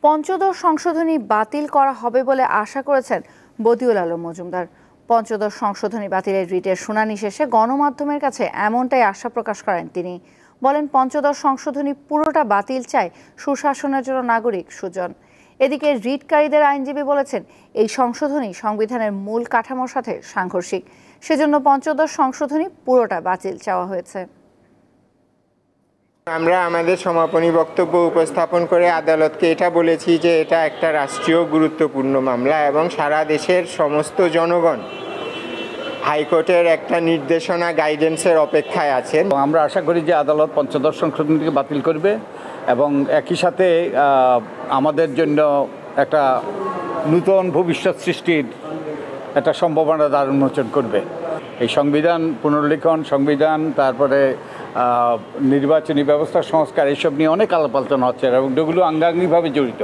পঞ্চদশ সংশোধনী বাতিল করা হবে বলে আশা করেছেন বদিউল আলম মজুমদার। পঞ্চদশ সংশোধনী বাতিলের রিটের শুনানি শেষে গণমাধ্যমের কাছে এমনটাই আশা প্রকাশ করেন তিনি। বলেন, পঞ্চদশ সংশোধনী পুরোটা বাতিল চায় সুশাসনের জন্য নাগরিক সুজন। এদিকে রিটকারীদের আইনজীবী বলেছেন, এই সংশোধনী সংবিধানের মূল কাঠামোর সাথে সাংঘর্ষিক, সেজন্য পঞ্চদশ সংশোধনী পুরোটা বাতিল চাওয়া হয়েছে। আমরা আমাদের সমাপনী বক্তব্য উপস্থাপন করে আদালতকে এটা বলেছি যে এটা একটা রাষ্ট্রীয় গুরুত্বপূর্ণ মামলা এবং সারা দেশের সমস্ত জনগণ হাইকোর্টের একটা নির্দেশনা গাইডেন্সের অপেক্ষায় আছেন। আমরা আশা করি যে আদালত পঞ্চদশ সংশোধনীকে বাতিল করবে এবং একই সাথে আমাদের জন্য একটা নূতন ভবিষ্যৎ সৃষ্টির একটা সম্ভাবনা দ্বার উন্মোচন করবে। এই সংবিধান পুনর্লিখন, সংবিধান, তারপরে নির্বাচনী ব্যবস্থা সংস্কার, এইসব নিয়ে অনেক আলাপ আলোচনা হচ্ছে এবং এগুলো আঙ্গাঙ্গিকভাবে জড়িত।